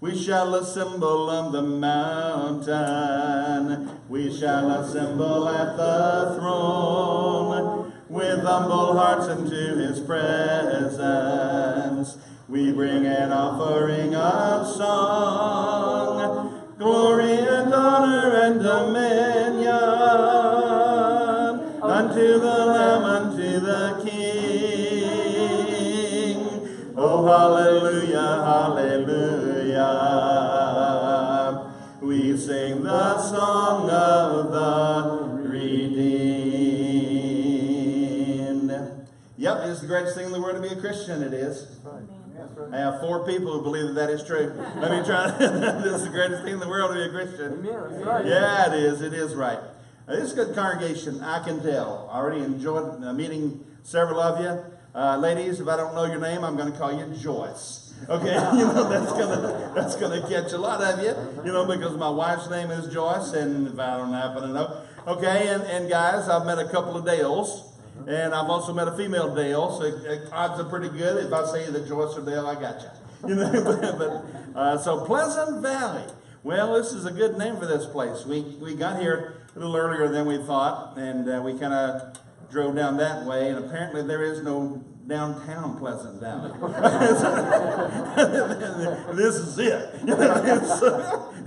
We shall assemble on the mountain. We shall assemble at the throne. With humble hearts into his presence, we bring an offering of song, glory and honor and dominion unto the Lamb, unto the King. Oh, hallelujah, hallelujah. We sing the song of the redeemed. Yep, it's the greatest thing in the world to be a Christian. It is. I have 4 people who believe that is true. Let me try. This is the greatest thing in the world to be a Christian. Yeah, it is. It is right. This is a good congregation, I can tell. I already enjoyed meeting several of you. Ladies, if I don't know your name, I'm going to call you Joyce. Okay, that's gonna catch a lot of you, because my wife's name is Joyce, and if I don't happen to know. Okay, and guys, I've met a couple of Dales. And I've also met a female Dale, so odds are pretty good. If I say that Joyce or Dale, I got you. So Pleasant Valley. Well, this is a good name for this place. We got here a little earlier than we thought, and we kind of drove down that way, and apparently there is no downtown Pleasant Valley. This is it.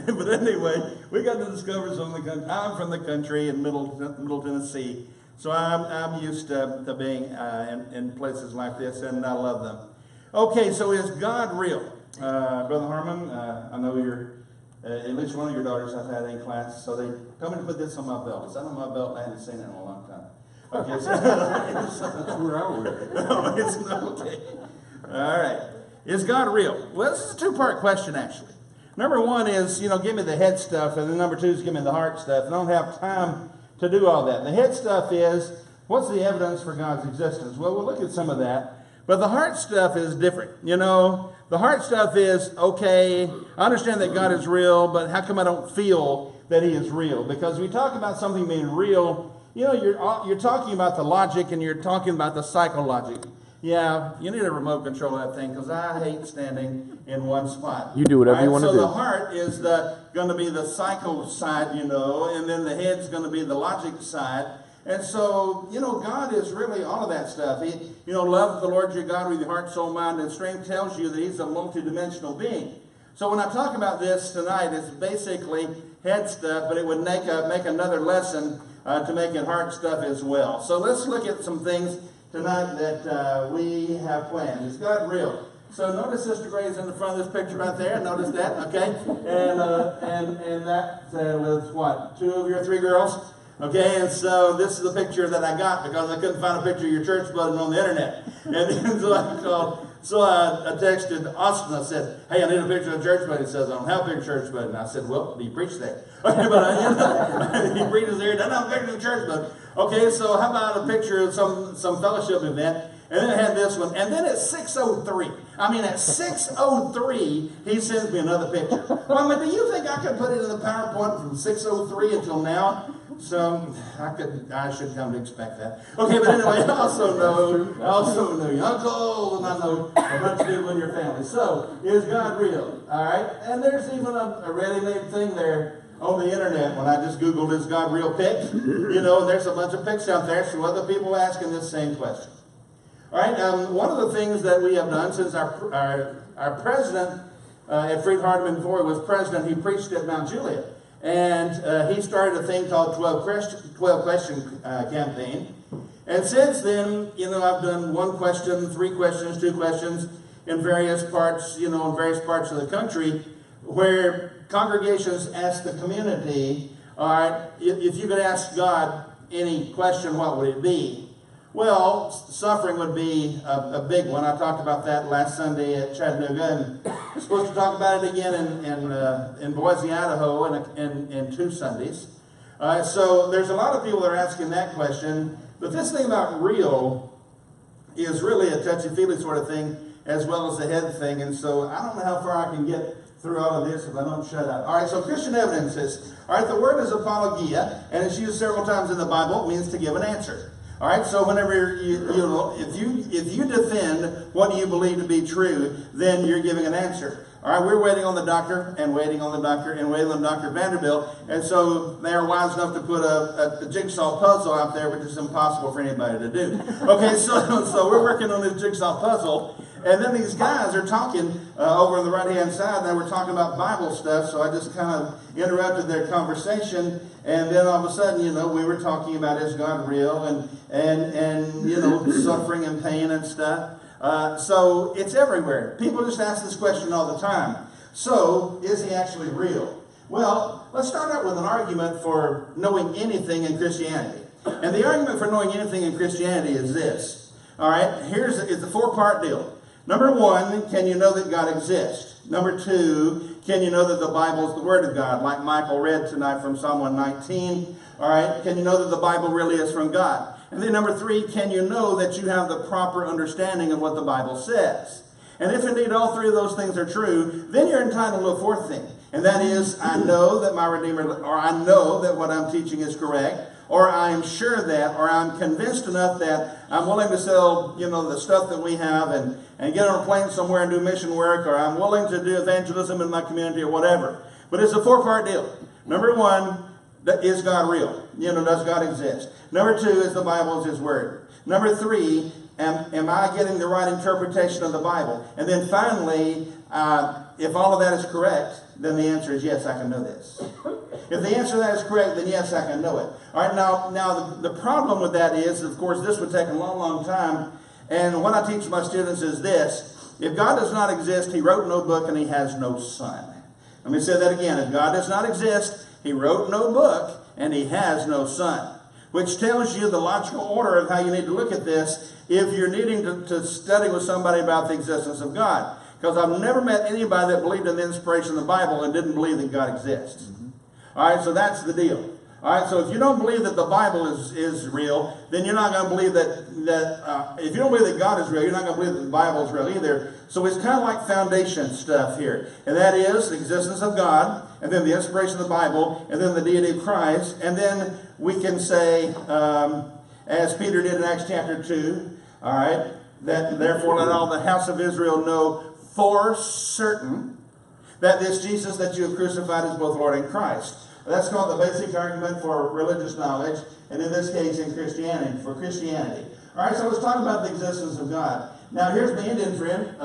But anyway, we got to discover some of the country. I'm from the country in Middle Tennessee. So I'm used to being in places like this, and I love them. Okay, so is God real? Brother Harmon, I know at least one of your daughters I've had in class, so they told me to put this on my belt. It's not on my belt, I haven't seen it in a long time. Okay, so that's where I wear it. No, it's not okay. All right. Is God real? Well, this is a 2-part question, actually. Number 1 is, give me the head stuff, and then number 2 is give me the heart stuff. I don't have time to do all that. The head stuff is, what's the evidence for God's existence? Well, we'll look at some of that. But the heart stuff is different. The heart stuff is, okay, I understand that God is real, but how come I don't feel that he is real? Because we talk about something being real, you're talking about the logic and you're talking about the psychologic. Yeah, you need a remote control of that thing, because I hate standing in one spot. You do whatever you want to do. So the heart is going to be the psycho side, and then the head's going to be the logic side. And so, God is really all of that stuff. Love the Lord your God with your heart, soul, mind, and strength tells you that he's a multidimensional being. So when I talk about this tonight, it's basically head stuff, but it would make another lesson to make it heart stuff as well. So let's look at some things tonight that we have planned. Is God real? So notice Sister Gray's in the front of this picture right there. Notice that, okay? And that was what, 2 of your 3 girls? Okay, and so this is the picture that I got because I couldn't find a picture of your church button on the internet. And so I texted Austin. I said, hey, I need a picture of the church button. He says, I don't have a big church button. I said, well, do you preach there? Okay, but he preaches there. He doesn't have a picture of the church button. Okay, so how about a picture of some fellowship event? And then I had this one. And then at 6:03, at 6:03, he sends me another picture. Well, do you think I could put it in the PowerPoint from 6:03 until now? So I should come to expect that. Okay, but anyway, I also know your uncle, and I know a bunch of people in your family. So, is God real? All right? And there's even a ready-made thing there on the internet when I just Googled, is God real pic? And there's a bunch of pics out there, so other people asking this same question. All right, one of the things that we have done since our president at Freed Hardeman, before he was president, he preached at Mount Juliet. And he started a thing called 12 question campaign. And since then, I've done 1 question, 3 questions, 2 questions in various parts, in various parts of the country, where congregations ask the community, all right, if you could ask God any question, what would it be? Well, suffering would be a big one. I talked about that last Sunday at Chattanooga, and I'm supposed to talk about it again in Boise, Idaho, in 2 Sundays. So there's a lot of people that are asking that question, but this thing about real is really a touchy-feely sort of thing, as well as a head thing, and so I don't know how far I can get through all of this if I don't shut up. All right, so Christian evidences. All right, the word is apologia, and it's used several times in the Bible. It means to give an answer. All right, so whenever if you defend what you believe to be true, then you're giving an answer. All right, we're waiting on the doctor and waiting on the doctor and waiting on Dr. Vanderbilt. And so they are wise enough to put a jigsaw puzzle out there, which is impossible for anybody to do. Okay, so we're working on this jigsaw puzzle. And then these guys are talking over on the right-hand side, and they were talking about Bible stuff, so I just kind of interrupted their conversation, and then all of a sudden, we were talking about, is God real, and suffering and pain and stuff. So it's everywhere. People just ask this question all the time. So, is he actually real? Well, let's start out with an argument for knowing anything in Christianity. And the argument for knowing anything in Christianity is this. All right, it's a four-part deal. Number one, can you know that God exists? Number two, can you know that the Bible is the Word of God, like Michael read tonight from Psalm 119? All right, can you know that the Bible really is from God? And then number three, can you know that you have the proper understanding of what the Bible says? And if indeed all three of those things are true, then you're entitled to a fourth thing. And that is, I know that my Redeemer, or I know that what I'm teaching is correct, or I am sure that, or I'm convinced enough that I'm willing to sell, the stuff that we have and get on a plane somewhere and do mission work, or I'm willing to do evangelism in my community or whatever. But it's a four-part deal. Number one, is God real? Does God exist? Number two, is the Bible His Word? Number three, am I getting the right interpretation of the Bible? And then finally, if all of that is correct, then the answer is yes, I can know this. If the answer to that is correct, then yes, I can know it. All right, now the problem with that is, of course, this would take a long, long time. And what I teach my students is this. If God does not exist, He wrote no book and He has no son. Let me say that again. If God does not exist, He wrote no book and He has no son. Which tells you the logical order of how you need to look at this if you're needing to study with somebody about the existence of God. Because I've never met anybody that believed in the inspiration of the Bible and didn't believe that God exists. Mm-hmm. All right, so that's the deal. All right, so if you don't believe that the Bible is real, then you're not going to believe if you don't believe that God is real, you're not going to believe that the Bible is real either. So it's kind of like foundation stuff here. And that is the existence of God, and then the inspiration of the Bible, and then the deity of Christ. And then we can say, as Peter did in Acts chapter 2, all right, that therefore let all the house of Israel know for certain that this Jesus that you have crucified is both Lord and Christ. That's called the basic argument for religious knowledge, and in this case in Christianity, for Christianity. All right, so let's talk about the existence of God. Now here's my Indian friend.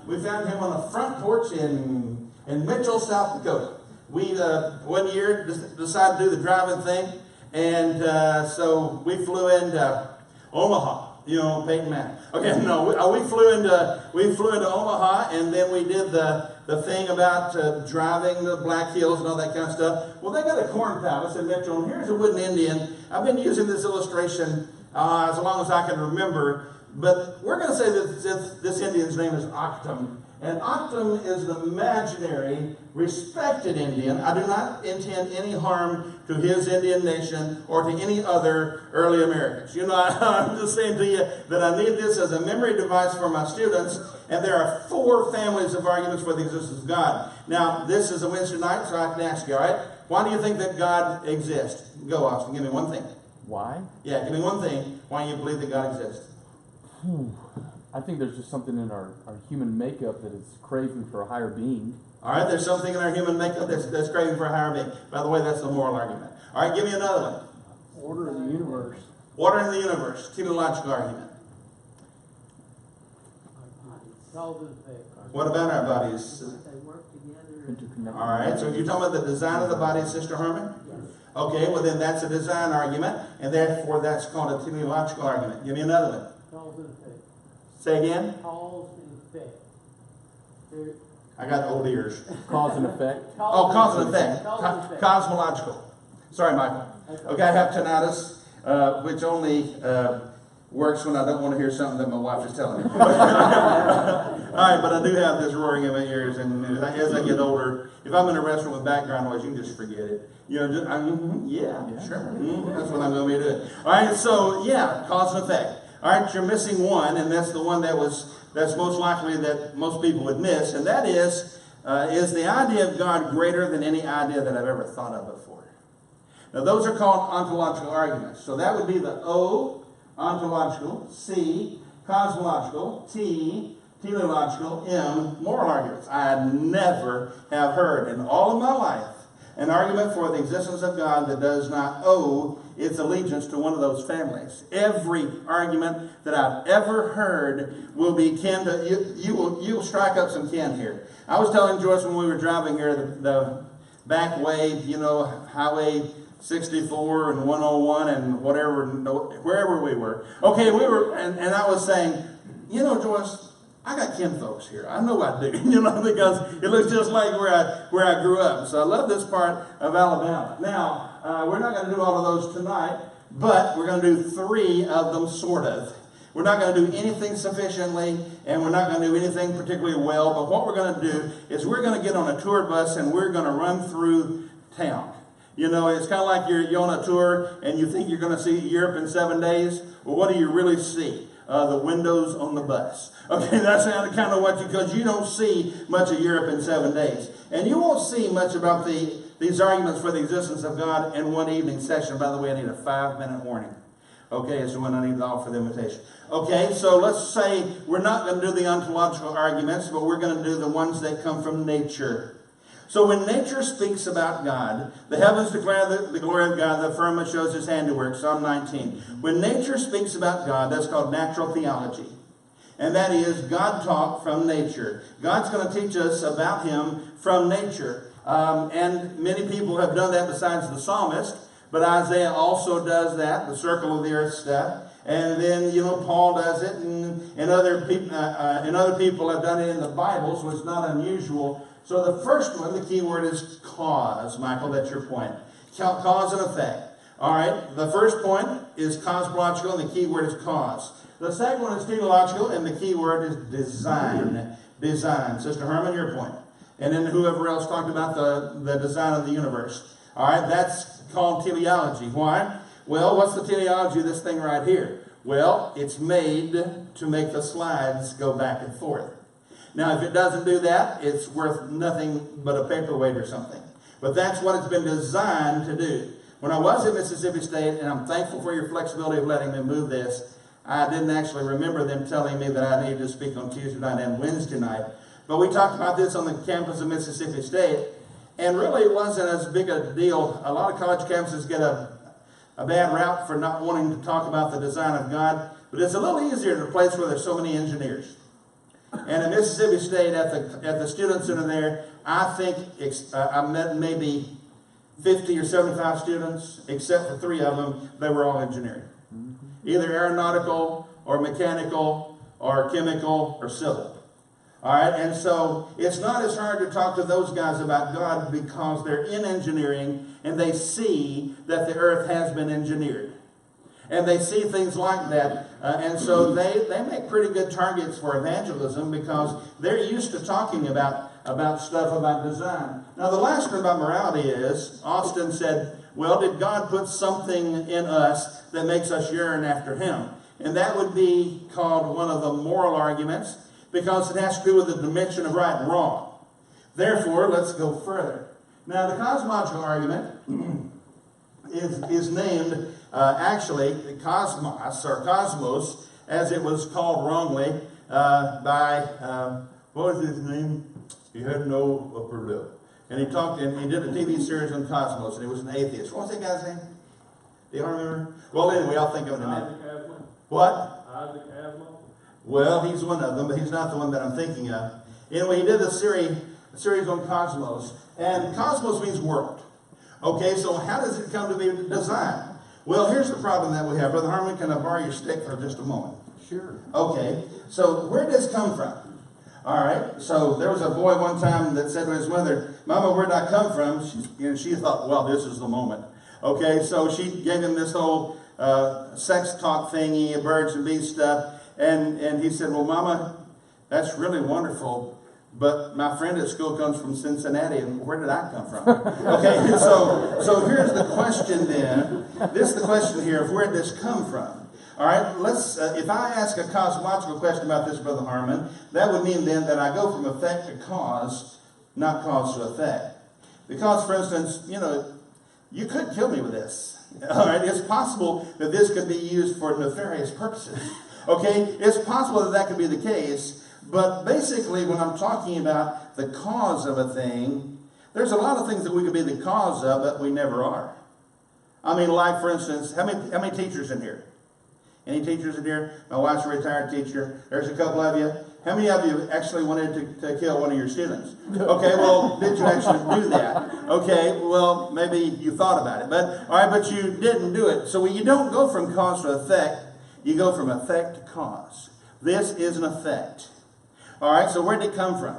We found him on a front porch in Mitchell, South Dakota. We, one year, decided to do the driving thing, and so we flew into Omaha. Peyton Manning. Okay, no, we flew into Omaha, and then we did the thing about driving the Black Hills and all that kind of stuff. Well, they got a corn palace in Mitchell, and here's a wooden Indian. I've been using this illustration as long as I can remember, but we're going to say that this Indian's name is Octum. And Octum is an imaginary, respected Indian. I do not intend any harm to his Indian nation or to any other early Americans. I'm just saying to you that I need this as a memory device for my students, and there are 4 families of arguments for the existence of God. Now, this is a Wednesday night, so I can ask you, all right, why do you think that God exists? Go, Austin, give me one thing. Why? Yeah, give me one thing why you believe that God exists. I think there's just something in our human makeup that is craving for a higher being. All right, there's something in our human makeup that's craving for a higher being. By the way, that's the moral argument. All right, give me another one. Order in the universe. Order in the universe. Teleological argument. Cause and effect. What about our bodies? They work together. All right, so if you're talking about the design of the body, Sister Herman? Yes. Okay, well then that's a design argument, and therefore that's called a teleological argument. Give me another one. Cause and effect. Say again? Cause and effect. I got old ears. Cause and effect. Oh, cause and effect. Cause and effect. Cosmological. Sorry, Michael. Okay, I have tinnitus, which only works when I don't want to hear something that my wife is telling me. All right, but I do have this roaring in my ears, and as I get older, if I'm in a restaurant with background noise, you can just forget it. Sure. That's what I'm going to be doing. All right, so yeah, cause and effect. All right, you're missing one, and that's the one that's most likely that most people would miss, and that is the idea of God greater than any idea that I've ever thought of before? Now, those are called ontological arguments. So that would be the O, ontological, C, cosmological, T, teleological, M, moral arguments. I never have heard in all of my life an argument for the existence of God that does not owe its allegiance to one of those families. Every argument that I've ever heard will be kin to, you'll strike up some kin here. I was telling Joyce when we were driving here, the back way, you know, Highway 64 and 101 and whatever, wherever we were. Okay, we were, and I was saying, you know, Joyce, I got kin folks here. I know I do, you know, because it looks just like where I grew up. So I love this part of Alabama. Now, we're not going to do all of those tonight, but we're going to do 3 of them, sort of. We're not going to do anything sufficiently, and we're not going to do anything particularly well, but what we're going to do is we're going to get on a tour bus and we're going to run through town. You know, it's kind of like you're on a tour and you think you're going to see Europe in 7 days. Well, what do you really see? The windows on the bus. Okay, that's kind of what because you don't see much of Europe in 7 days. And you won't see much about these arguments for the existence of God in one evening session. By the way, I need a 5-minute warning. Okay, so when I need to offer the invitation. Okay, so let's say we're not going to do the ontological arguments, but we're going to do the ones that come from nature. So when nature speaks about God, the heavens declare the glory of God, the firmament shows his handiwork, Psalm 19. When nature speaks about God, that's called natural theology. And that is God talk from nature. God's going to teach us about him from nature. And many people have done that besides the psalmist, but Isaiah also does that, the circle of the earth stuff. And then, you know, Paul does it, and other people have done it in the Bible, so it's not unusual. So the first one, the key word is cause. Michael, that's your point. Cause and effect. All right, the first point is cosmological, and the key word is cause. The second one is teleological, and the key word is design. Design. Sister Herman, your point. And then whoever else talked about the design of the universe. All right, that's called teleology. Why? Well, what's the teleology of this thing right here? Well, it's made to make the slides go back and forth. Now, if it doesn't do that, it's worth nothing but a paperweight or something. But that's what it's been designed to do. When I was at Mississippi State, and I'm thankful for your flexibility of letting me move this, I didn't actually remember them telling me that I needed to speak on Tuesday night and Wednesday night. But we talked about this on the campus of Mississippi State, and really it wasn't as big a deal. A lot of college campuses get a bad rap for not wanting to talk about the design of God, but it's a little easier in a place where there's so many engineers. And at Mississippi State, at the student center there, I think I met maybe 50 or 75 students, except for 3 of them, they were all engineering. Either aeronautical or mechanical or chemical or civil. All right, and so it's not as hard to talk to those guys about God because they're in engineering and they see that the earth has been engineered. And they see things like that. And so they make pretty good targets for evangelism because they're used to talking about stuff about design. Now, the last one about morality is, Austin said, well, did God put something in us that makes us yearn after him? And that would be called one of the moral arguments because it has to do with the dimension of right and wrong. Therefore, let's go further. Now, the cosmological argument is named actually cosmos or cosmos, as it was called wrongly by what was his name? He had no upper lip, and he talked and he did a TV series on Cosmos, and he was an atheist. What was that guy's name? Do you remember? Well, anyway, I'll think of it in a minute. What? Isaac Asimov. Well, he's one of them, but he's not the one that I'm thinking of. Anyway, he did a series on Cosmos, and Cosmos means world. Okay, so how does it come to be designed? Well, here's the problem that we have. Brother Harmon, can I borrow your stick for just a moment? Sure. Okay, so where did this come from? All right, so there was a boy one time that said to his mother, Mama, where did I come from? She thought, well, this is the moment. Okay, so she gave him this whole sex talk thingy, birds and bees stuff, and he said, well, Mama, that's really wonderful, but my friend at school comes from Cincinnati, and where did I come from? Okay, so here's the question then. This is the question here of where did this come from? All right, let's. If I ask a cosmological question about this, Brother Harmon, that would mean then that I go from effect to cause, not cause to effect. Because, for instance, you know, you could kill me with this. All right, it's possible that this could be used for nefarious purposes. Okay, it's possible that that could be the case. But basically, when I'm talking about the cause of a thing, there's a lot of things that we could be the cause of, but we never are. I mean, like, for instance, how many teachers in here? Any teachers in here? My wife's a retired teacher. There's a couple of you. How many of you actually wanted to kill one of your students? Okay, well, did you actually do that? Okay, well, maybe you thought about it. But, all right, but you didn't do it. So you don't go from cause to effect. You go from effect to cause. This is an effect. All right, so where did it come from?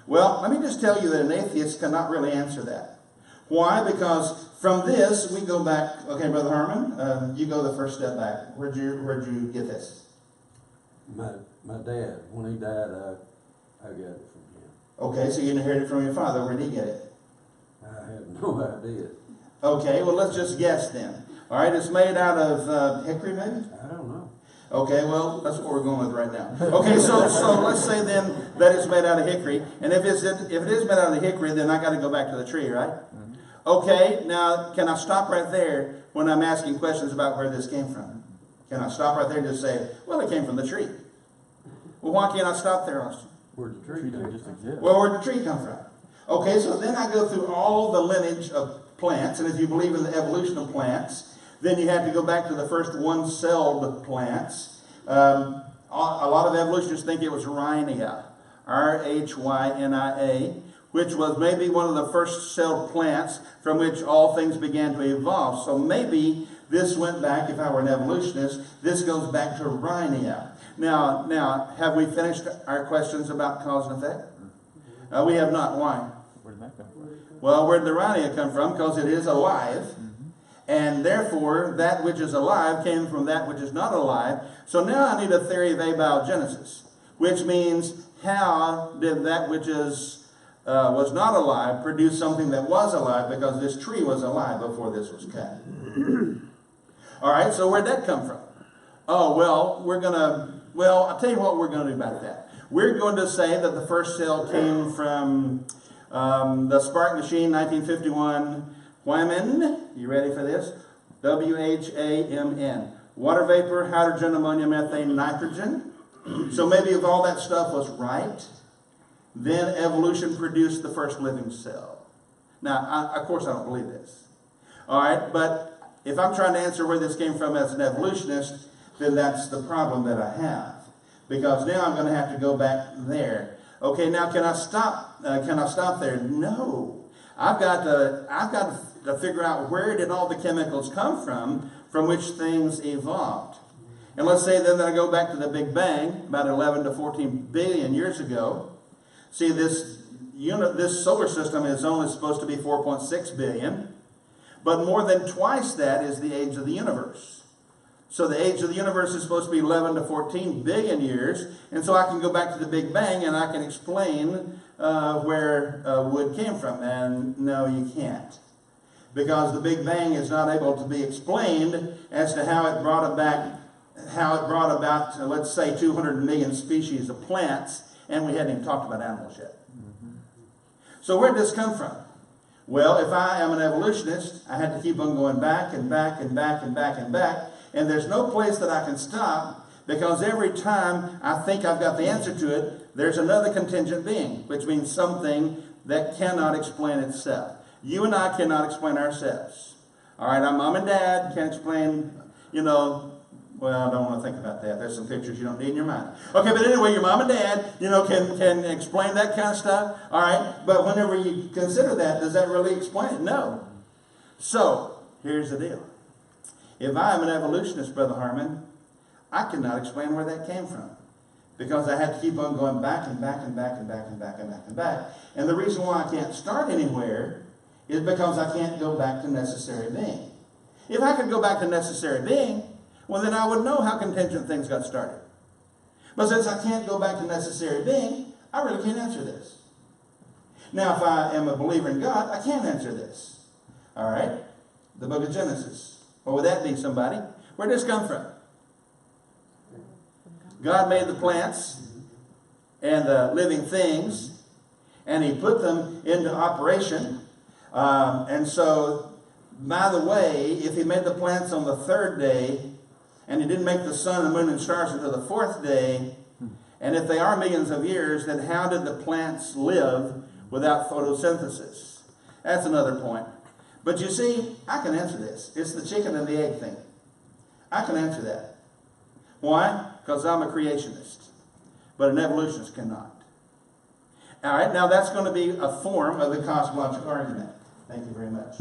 Well, let me just tell you that an atheist cannot really answer that. Why? Because from this, we go back. Okay, Brother Harmon, you go the first step back. Where'd you get this? My dad, when he died, I got it from him. Okay, so you inherited it from your father. Where did he get it? I have no idea. Okay, well, let's just guess then. All right, it's made out of hickory, maybe? I don't know. Okay, well, that's what we're going with right now. Okay, so let's say then that it's made out of hickory. And if it is made out of hickory, then I got to go back to the tree, right? Mm-hmm. Okay, now, can I stop right there when I'm asking questions about where this came from? Can I stop right there and just say, well, it came from the tree? Well, why can't I stop there, Austin? Where'd the tree come just from? exist. Well, where'd the tree come from? Okay, so then I go through all the lineage of plants, and if you believe in the evolution of plants, then you have to go back to the first one-celled plants. A lot of evolutionists think it was Rhynia, R-H-Y-N-I-A, which was maybe one of the first celled plants from which all things began to evolve. So maybe this went back, if I were an evolutionist, this goes back to Rhynia. Now, have we finished our questions about cause and effect? We have not. Why? Where did that come from? Well, where did the Rhynia come from? Because it is alive. And therefore, that which is alive came from that which is not alive. So now I need a theory of abiogenesis, which means how did that which was not alive produce something that was alive, because this tree was alive before this was cut. All right, so where'd that come from? Oh, well, I'll tell you what we're going to do about that. We're going to say that the first cell came from the spark machine, 1951, Whammon. You ready for this? W-H-A-M-N. Water vapor, hydrogen, ammonia, methane, nitrogen. So maybe if all that stuff was right, then evolution produced the first living cell. Now, of course, I don't believe this. All right, but if I'm trying to answer where this came from as an evolutionist, then that's the problem that I have. Because now I'm going to have to go back there. Okay, now can I stop? Can I stop there? No. I've got to figure out where did all the chemicals come from which things evolved. And let's say then that I go back to the Big Bang, about 11 to 14 billion years ago. See, this solar system is only supposed to be 4.6 billion, but more than twice that is the age of the universe. So the age of the universe is supposed to be 11 to 14 billion years, and so I can go back to the Big Bang and I can explain where wood came from. And no, you can't. Because the Big Bang is not able to be explained as to how it brought about, let's say, 200 million species of plants, and we hadn't even talked about animals yet. Mm-hmm. So where did this come from? Well, if I am an evolutionist, I had to keep on going back and back and back and back and back, and there's no place that I can stop, because every time I think I've got the answer to it, there's another contingent being, which means something that cannot explain itself. You and I cannot explain ourselves. All right, our mom and dad can't explain, well, I don't want to think about that. There's some pictures you don't need in your mind. Okay, but anyway, your mom and dad, can explain that kind of stuff. All right, but whenever you consider that, does that really explain it? No. So, here's the deal. If I am an evolutionist, Brother Harmon, I cannot explain where that came from. Because I had to keep on going back and back and back and back and back and back and back. And the reason why I can't start anywhere is because I can't go back to necessary being. If I could go back to necessary being, well, then I would know how contingent things got started. But since I can't go back to necessary being, I really can't answer this. Now, if I am a believer in God, I can answer this. All right? The book of Genesis. What would that be, somebody? Where did this come from? God made the plants and the living things, and He put them into operation. And so, by the way, if He made the plants on the third day, and He didn't make the sun, the moon, and stars until the fourth day, And if they are millions of years, then how did the plants live without photosynthesis? That's another point. But you see, I can answer this. It's the chicken and the egg thing. I can answer that. Why? Because I'm a creationist. But an evolutionist cannot. All right, now that's going to be a form of the cosmological argument. Thank you very much.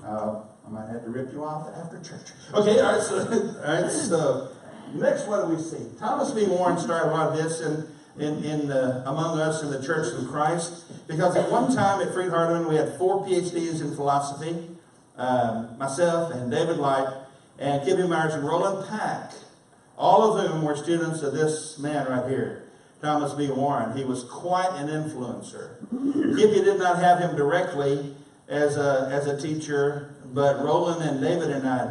I might have to rip you off after church. Okay, all right, so next, what do we see? Thomas B. Warren started a lot of this among us in the Church of Christ, because at one time at Freed-Hardeman we had 4 PhDs in philosophy, myself and David Light and Kibby Myers and Roland Pack, all of whom were students of this man right here, Thomas B. Warren. He was quite an influencer. Kibby did not have him directly as a teacher, but Roland and David and I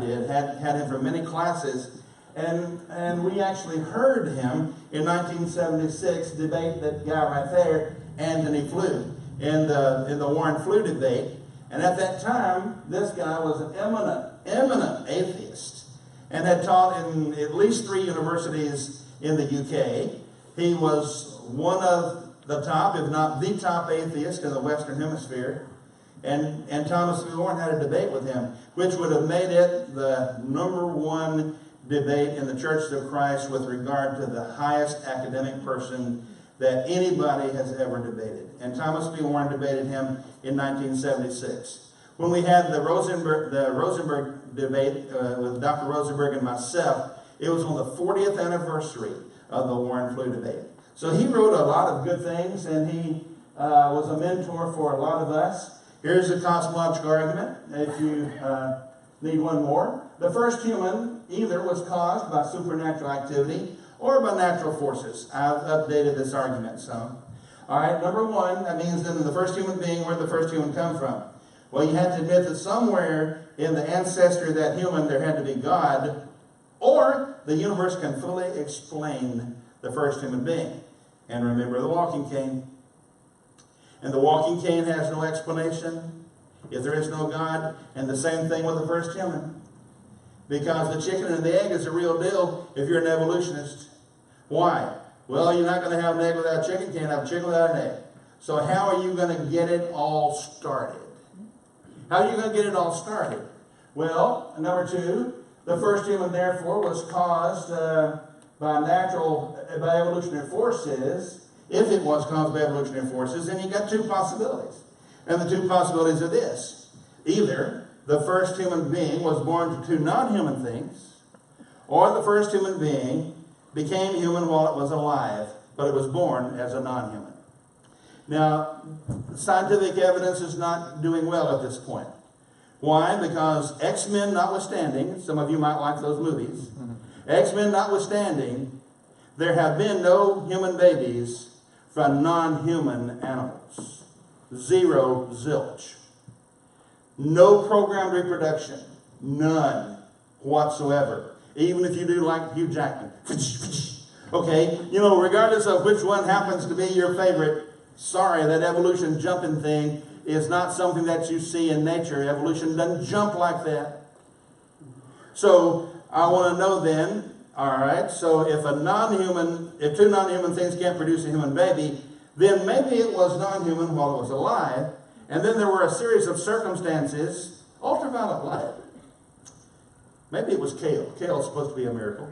had him for many classes. And we actually heard him in 1976 debate that guy right there, Anthony Flew, in the Warren Flew debate. And at that time, this guy was an eminent atheist and had taught in at least 3 universities in the UK. He was one of the top, if not the top atheist in the Western Hemisphere. And Thomas B. Warren had a debate with him, which would have made it the #1 debate in the Church of Christ with regard to the highest academic person that anybody has ever debated. And Thomas B. Warren debated him in 1976. When we had the Rosenberg debate with Dr. Rosenberg and myself, it was on the 40th anniversary of the Warren Flew debate. So he wrote a lot of good things, and he was a mentor for a lot of us. Here's a cosmological argument, if you need one more. The first human either was caused by supernatural activity or by natural forces. I've updated this argument some. All right, number 1, that means then the first human being, where did the first human come from? Well, you have to admit that somewhere in the ancestry of that human there had to be God, or the universe can fully explain the first human being. And remember the walking cane. And the walking cane has no explanation if there is no God, and the same thing with the first human. Because the chicken and the egg is a real deal if you're an evolutionist. Why? Well, you're not going to have an egg without a chicken, you can't have a chicken without an egg. So how are you going to get it all started? How are you going to get it all started? Well, number 2, the first human therefore was caused by evolutionary forces. If it was caused by evolutionary forces, then you got 2 possibilities. And the 2 possibilities are this. Either the first human being was born to 2 non-human things, or the first human being became human while it was alive, but it was born as a non-human. Now, scientific evidence is not doing well at this point. Why? Because X-Men notwithstanding, some of you might like those movies, X-Men notwithstanding, there have been no human babies from non-human animals. 0, zilch. No programmed reproduction. None whatsoever. Even if you do like Hugh Jackman. Okay, regardless of which one happens to be your favorite, sorry, that evolution jumping thing is not something that you see in nature. Evolution doesn't jump like that. So, I want to know then, all right, so if 2 non-human things can't produce a human baby, then maybe it was non-human while it was alive, and then there were a series of circumstances, ultraviolet light. Maybe it was kale. Kale is supposed to be a miracle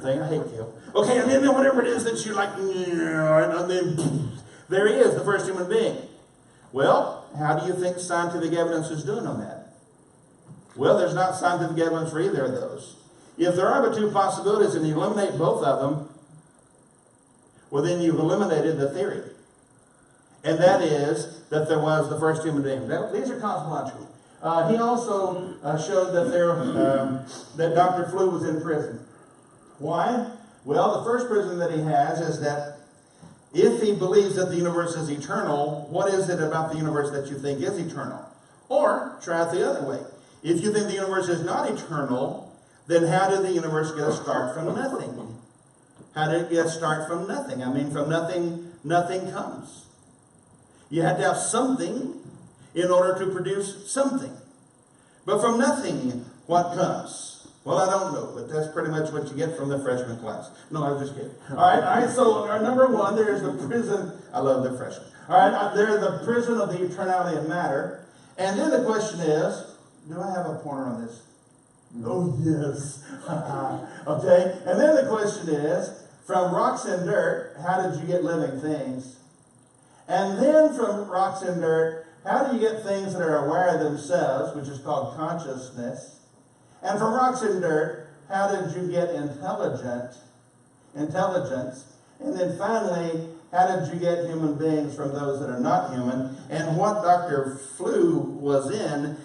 thing. I hate kale. Okay, and then whatever it is that you like, and then there he is, the first human being. Well, how do you think scientific evidence is doing on that? Well, there's not scientific evidence for either of those. If there are but 2 possibilities and you eliminate both of them, well, then you've eliminated the theory. And that is that there was the first human being. These are cosmological. He also showed that that Dr. Flew was in prison. Why? Well, the first prison that he has is that if he believes that the universe is eternal, what is it about the universe that you think is eternal? Or, try it the other way. If you think the universe is not eternal, then how did the universe get a start from nothing? How did it get a start from nothing? I mean, from nothing, nothing comes. You had to have something in order to produce something. But from nothing, what comes? Well, I don't know, but that's pretty much what you get from the freshman class. No, I was just kidding. All right, so our number one, there's the prison. I love the freshmen. All right, there's the prison of the eternality of matter. And then the question is, do I have a pointer on this? Oh, yes. Okay, and then the question is, from rocks and dirt, how did you get living things? And then from rocks and dirt, how do you get things that are aware of themselves, which is called consciousness? And from rocks and dirt, how did you get intelligence? And then finally, how did you get human beings from those that are not human? And what Dr. Flew was in,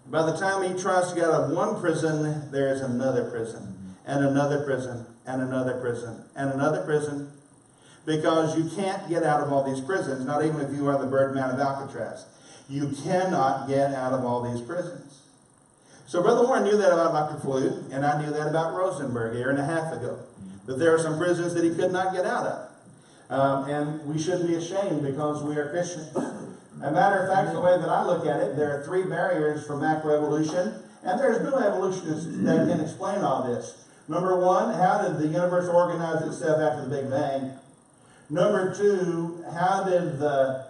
by the time he tries to get out of one prison, there's another prison, and another prison, and another prison, and another prison. Because you can't get out of all these prisons, not even if you are the Birdman of Alcatraz. You cannot get out of all these prisons. So Brother Warren knew that about Dr. Flew, and I knew that about Rosenberg a year and a half ago. That there are some prisons that he could not get out of. And we shouldn't be ashamed because we are Christians. As a matter of fact, the way that I look at it, there are 3 barriers for macroevolution, and there's no evolutionists that can explain all this. Number 1, how did the universe organize itself after the Big Bang? Number 2, how did the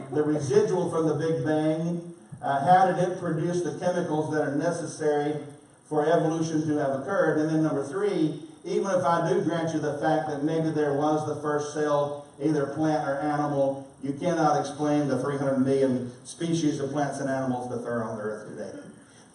residual from the Big Bang, how did it produce the chemicals that are necessary for evolution to have occurred? And then number 3, even if I do grant you the fact that maybe there was the first cell, either plant or animal, you cannot explain the 300 million species of plants and animals that are on the earth today.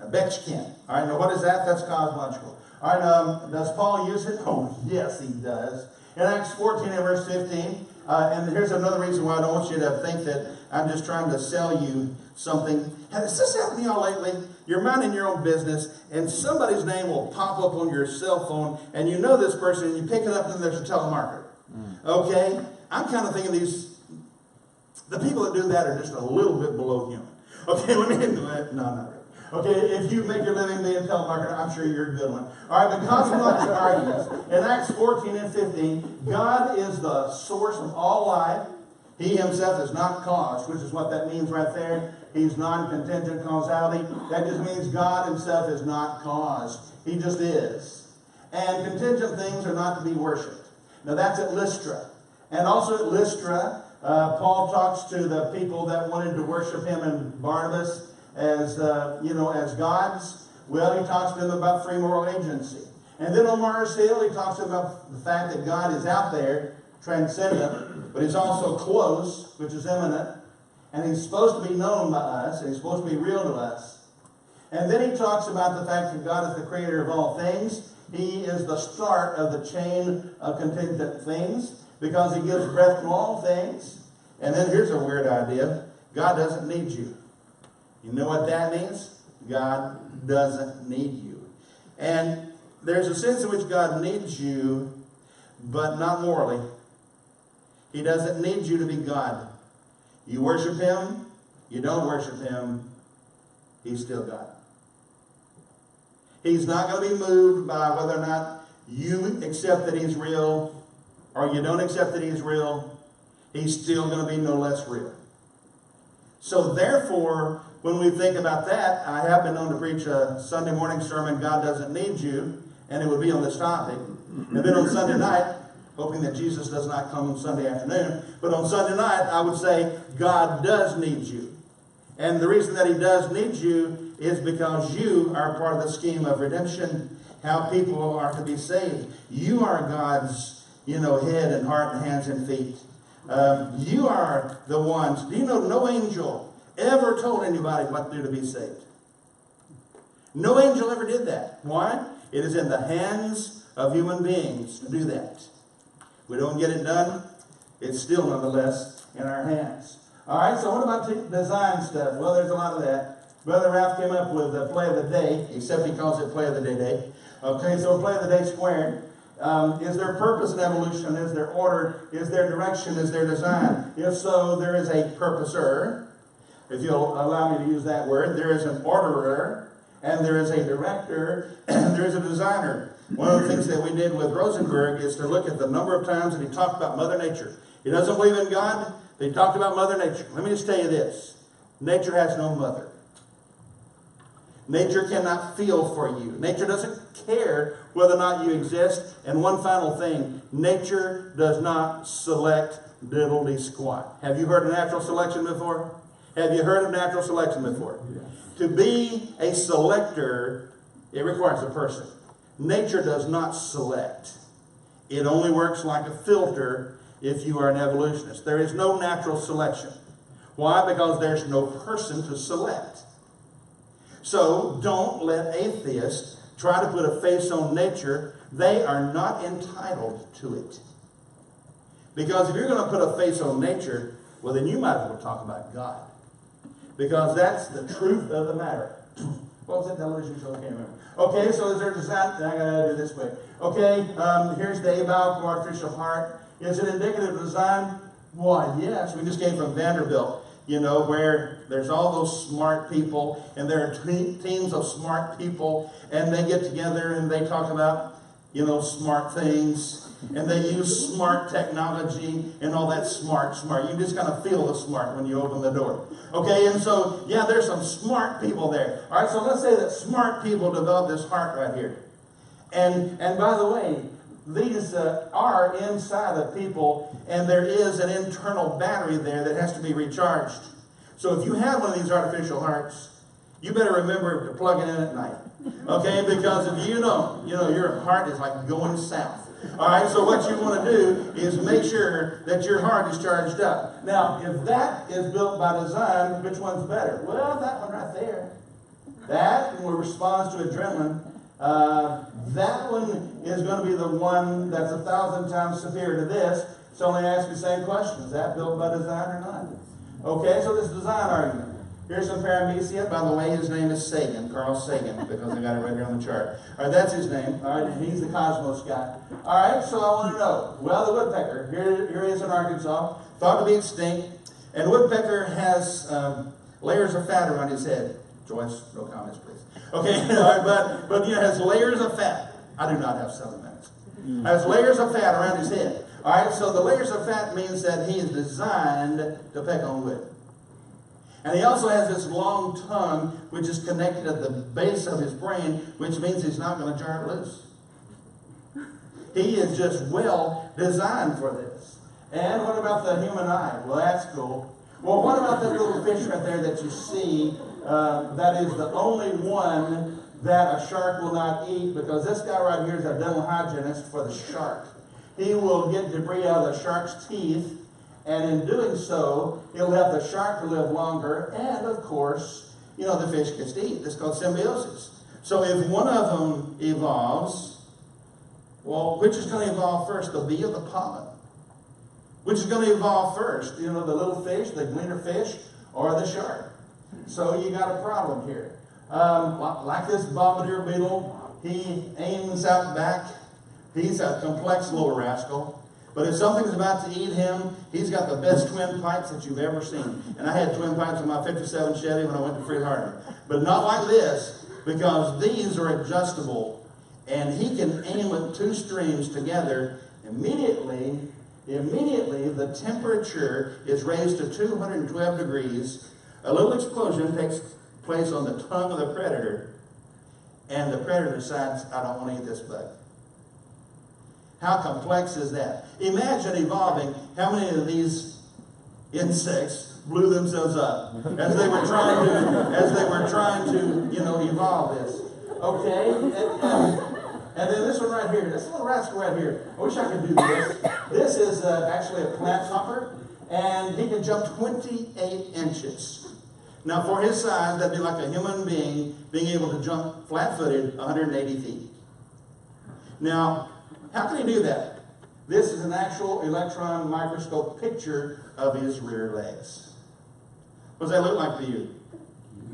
I bet you can. All right, now what is that? That's cosmological. All right, does Paul use it? Oh, yes, he does. In Acts 14 and verse 15, and here's another reason why I don't want you to think that I'm just trying to sell you something. Has this happened to y'all lately? You're minding your own business, and somebody's name will pop up on your cell phone, and you know this person, and you pick it up, and there's a telemarketer. Okay? I'm kind of thinking the people that do that are just a little bit below human. Okay, let me into it. No, not really. Okay, if you make your living being a telemarketer, I'm sure you're a good one. All right, the cosmological arguments. In Acts 14 and 15, God is the source of all life. He himself is not caused, which is what that means right there. He's non-contingent causality. That just means God himself is not caused. He just is. And contingent things are not to be worshipped. Now that's at Lystra. And also at Lystra, Paul talks to the people that wanted to worship him and Barnabas as as gods. Well, he talks to them about free moral agency. And then on Mars Hill, he talks about the fact that God is out there, transcendent, but he's also close, which is immanent, and he's supposed to be known by us, and he's supposed to be real to us. And then he talks about the fact that God is the creator of all things. He is the start of the chain of contingent things, because he gives breath to all things. And then here's a weird idea. God doesn't need you. You know what that means? God doesn't need you. And there's a sense in which God needs you, but not morally. He doesn't need you to be God. You worship him, you don't worship him, he's still God. He's not going to be moved by whether or not you accept that he's real or you don't accept that he's real. He's still going to be no less real. So therefore, when we think about that, I have been known to preach a Sunday morning sermon, God Doesn't Need You, and it would be on this topic. And then on Sunday night, hoping that Jesus does not come on Sunday afternoon, but on Sunday night, I would say, God does need you. And the reason that he does need you is because you are part of the scheme of redemption, how people are to be saved. You are God's, head and heart and hands and feet. You are the ones. Do you know no angel ever told anybody what to do to be saved? No angel ever did that. Why? It is in the hands of human beings to do that. We don't get it done, it's still nonetheless in our hands. All right, so what about design stuff? Well, there's a lot of that. Brother Ralph came up with a play of the day, except he calls it play of the day. Okay, so play of the day squared. Is there purpose in evolution? Is there order? Is there direction? Is there design? If so, there is a purposer. If you'll allow me to use that word, there is an orderer, and there is a director, and there is a designer. One of the things that we did with Rosenberg is to look at the number of times that he talked about Mother Nature. He doesn't believe in God, but he talked about Mother Nature. Let me just tell you this. Nature has no mother. Nature cannot feel for you. Nature doesn't care whether or not you exist. And one final thing, nature does not select diddly squat. Have you heard of natural selection before? Have you heard of natural selection before? Yes. To be a selector, it requires a person. Nature does not select. It only works like a filter if you are an evolutionist. There is no natural selection. Why? Because there's no person to select. So don't let atheists try to put a face on nature. They are not entitled to it. Because if you're going to put a face on nature, well, then you might as well talk about God. Because that's the truth of the matter. What was that television show? I can't remember. Okay, so is there design? I gotta do this way. Okay, here's the Abel artificial heart. Is it indicative of design? Why, yes. We just came from Vanderbilt, you know, where there's all those smart people, and there are teams of smart people, and they get together and they talk about, you know, smart things. And they use smart technology and all that smart. You just kind of feel the smart when you open the door. Okay, and so, yeah, there's some smart people there. All right, so let's say that smart people develop this heart right here. And by the way, these are inside of people, and there is an internal battery there that has to be recharged. So if you have one of these artificial hearts, you better remember to plug it in at night. Okay, because if you don't, you know, your heart is like going south. All right, so what you want to do is make sure that your heart is charged up. Now, if that is built by design, which one's better? Well, that one right there. That one responds to adrenaline. That one is going to be the one that's 1,000 times superior to this. So only ask the same question. Is that built by design or not? Okay, so this design argument. Here's some paramecia. By the way, his name is Sagan, Carl Sagan, because I got it right here on the chart. All right, that's his name. All right, and he's the cosmos guy. All right, so I want to know. Well, the woodpecker, here he is in Arkansas, thought to be extinct. And the woodpecker has layers of fat around his head. Joyce, no comments, please. Okay, but you know, has layers of fat. I do not have 7 minutes. Has layers of fat around his head. All right, so the layers of fat means that he is designed to peck on wood. And he also has this long tongue, which is connected at the base of his brain, which means he's not going to jar it loose. He is just well designed for this. And what about the human eye? Well, that's cool. Well, what about that little fish right there that you see? That is the only one that a shark will not eat, because this guy right here is a dental hygienist for the shark. He will get debris out of the shark's teeth, and in doing so, he'll help the shark to live longer, and of course, you know, the fish gets to eat. This is called symbiosis. So if one of them evolves, well, which is going to evolve first, the bee or the pollen? Which is going to evolve first? You know, the little fish, the gleaner fish, or the shark? So you got a problem here. Like this bombardier beetle, he aims out back. He's a complex little rascal. But if something's about to eat him, he's got the best twin pipes that you've ever seen. And I had twin pipes in my 57 Chevy when I went to Fred Harding. But not like this, because these are adjustable. And he can aim at 2 streams together. Immediately, the temperature is raised to 212 degrees. A little explosion takes place on the tongue of the predator. And the predator decides, I don't want to eat this bug. How complex is that? Imagine evolving how many of these insects blew themselves up as they were trying to, you know, evolve this. Okay? And then this one right here, this little rascal right here. I wish I could do this. This is actually a plant hopper, and he can jump 28 inches. Now, for his size, that'd be like a human being being able to jump flat-footed 180 feet. Now, how can he do that? This is an actual electron microscope picture of his rear legs. What does that look like to you?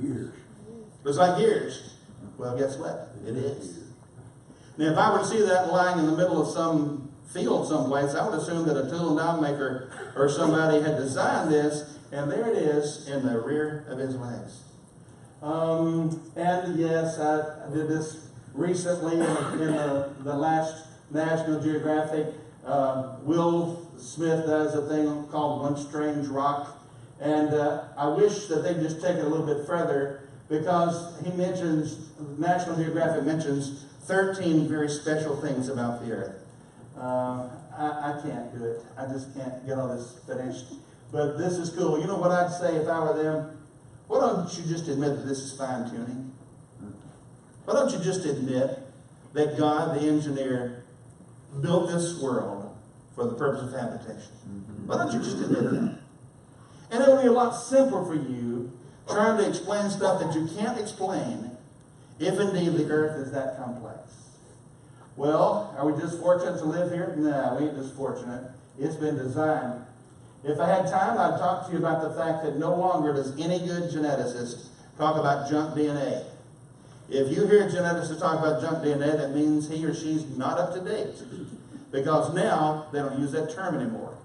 Years. Looks like gears. Well, guess what? It is. Now, if I were to see that lying in the middle of some field someplace, I would assume that a tool and die maker or somebody had designed this, and there it is in the rear of his legs. And yes, I did this recently in the last National Geographic. Will Smith does a thing called One Strange Rock, and I wish that they'd just take it a little bit further. because he mentions, National Geographic mentions 13 very special things about the earth. I can't do it. I just can't get all this finished. But this is cool. You know what I'd say if I were them? Why don't you just admit that this is fine-tuning? Why don't you just admit that God, the engineer, built this world for the purpose of habitation? Why don't you just admit that? And it would be a lot simpler for you trying to explain stuff that you can't explain if indeed the earth is that complex. Well, are we just fortunate to live here? No, we ain't just fortunate. It's been designed. If I had time, I'd talk to you about the fact that no longer does any good geneticist talk about junk DNA. If you hear a geneticist talk about junk DNA, that means he or she's not up to date. Because now, they don't use that term anymore.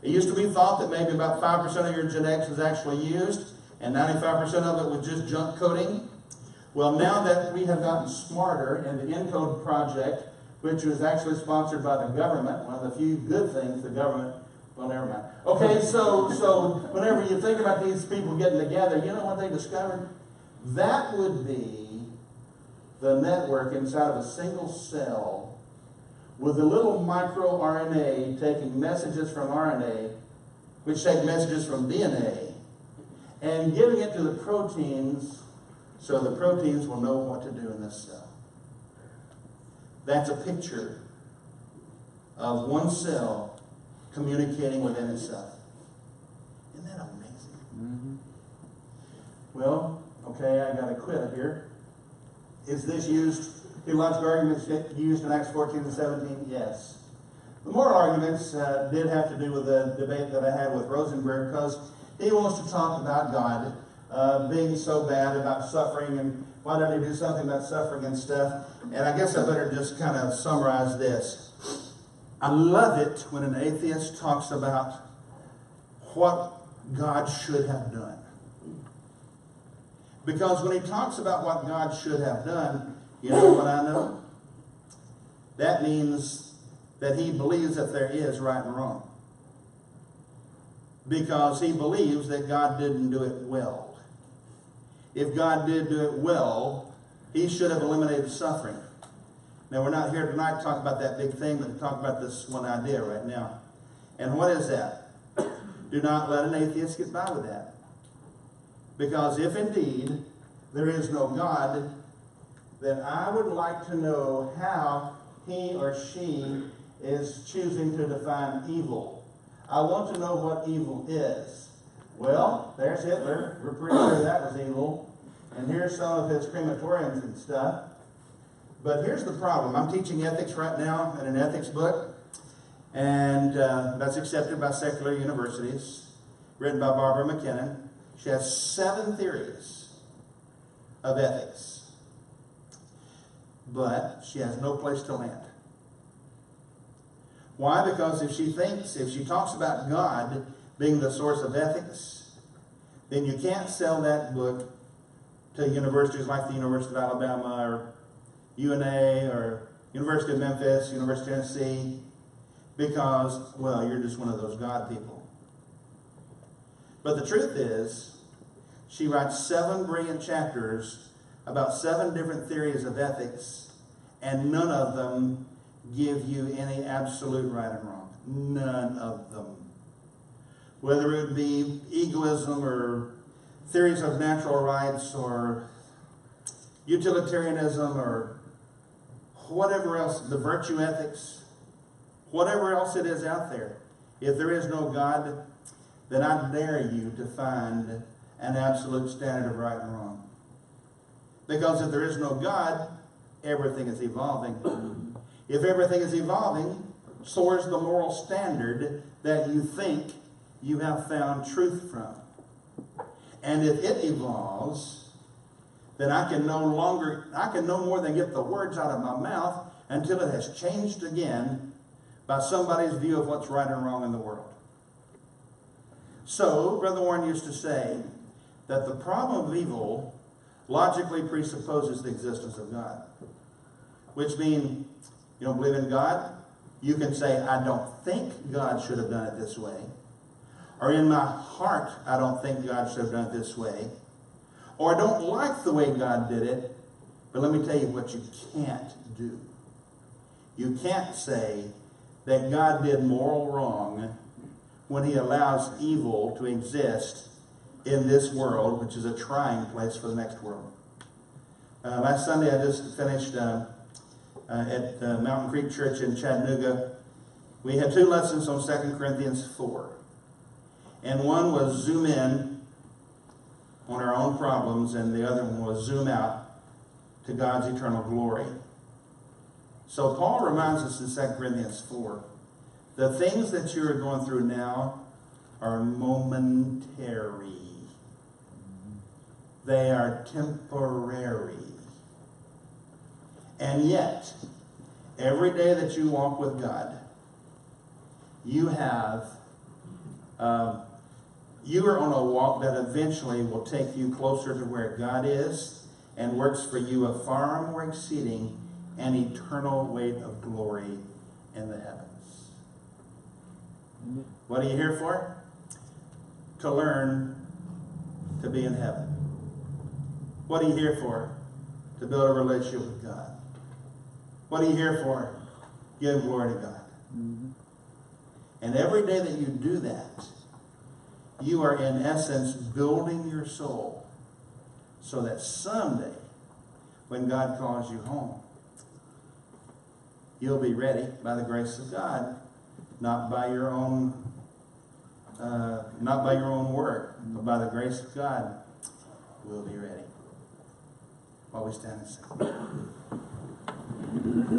It used to be thought that maybe about 5% of your genetics was actually used, and 95% of it was just junk coding. Well, now that we have gotten smarter, and the ENCODE project, which was actually sponsored by the government, one of the few good things the government, well, never mind. Okay, so whenever you think about these people getting together, you know what they discovered? That would be the network inside of a single cell with a little microRNA taking messages from RNA, which take messages from DNA, and giving it to the proteins so the proteins will know what to do in this cell. That's a picture of one cell communicating within itself. Isn't that amazing? Mm-hmm. Well, okay, I got to quit here. Is this used, theological arguments used in Acts 14 and 17? Yes. The moral arguments did have to do with the debate that I had with Rosenberg, because he wants to talk about God being so bad about suffering, and why don't he do something about suffering and stuff? And I guess I better just kind of summarize this. I love it when an atheist talks about what God should have done. Because when he talks about what God should have done, you know what I know? That means that he believes that there is right and wrong. Because he believes that God didn't do it well. If God did do it well, he should have eliminated suffering. Now, we're not here tonight to talk about that big thing, but to talk about this one idea right now. And what is that? Do not let an atheist get by with that. Because if indeed there is no God, then I would like to know how he or she is choosing to define evil. I want to know what evil is. Well, there's Hitler. We're pretty sure that was evil. And here's some of his crematoriums and stuff. But here's the problem. I'm teaching ethics right now in an ethics book. And that's accepted by secular universities. Written by Barbara McKinnon. She has 7 theories of ethics. But she has no place to land. Why? Because if she talks about God being the source of ethics, then you can't sell that book to universities like the University of Alabama or UNA or University of Memphis, University of Tennessee, because, well, you're just one of those God people. But the truth is, she writes 7 brilliant chapters about 7 different theories of ethics, and none of them give you any absolute right and wrong. None of them. Whether it be egoism or theories of natural rights or utilitarianism or whatever else, the virtue ethics, whatever else it is out there. If there is no God, then I dare you to find an absolute standard of right and wrong. Because if there is no God, everything is evolving. If everything is evolving, so is the moral standard that you think you have found truth from. And if it evolves, then I can no more than get the words out of my mouth until it has changed again by somebody's view of what's right and wrong in the world. So, Brother Warren used to say that the problem of evil logically presupposes the existence of God. Which means, you don't believe in God? You can say, I don't think God should have done it this way. Or in my heart, I don't think God should have done it this way. or don't like the way God did it, but let me tell you what you can't do. You can't say that God did moral wrong when he allows evil to exist in this world, which is a trying place for the next world. Last Sunday I just finished at Mountain Creek Church in Chattanooga. We had 2 lessons on 2 Corinthians 4. And one was zoom in on our own problems, and the other one was zoom out to God's eternal glory. So Paul reminds us in 2 Corinthians 4, the things that you are going through now are momentary. They are temporary. And yet, every day that you walk with God, you are on a walk that eventually will take you closer to where God is and works for you a far more exceeding and eternal weight of glory in the heavens. What are you here for? To learn to be in heaven. What are you here for? To build a relationship with God. What are you here for? Give glory to God. Mm-hmm. And every day that you do that, you are in essence building your soul so that someday, when God calls you home, you'll be ready by the grace of God, not by your own work, but by the grace of God, we'll be ready. While we stand and sing.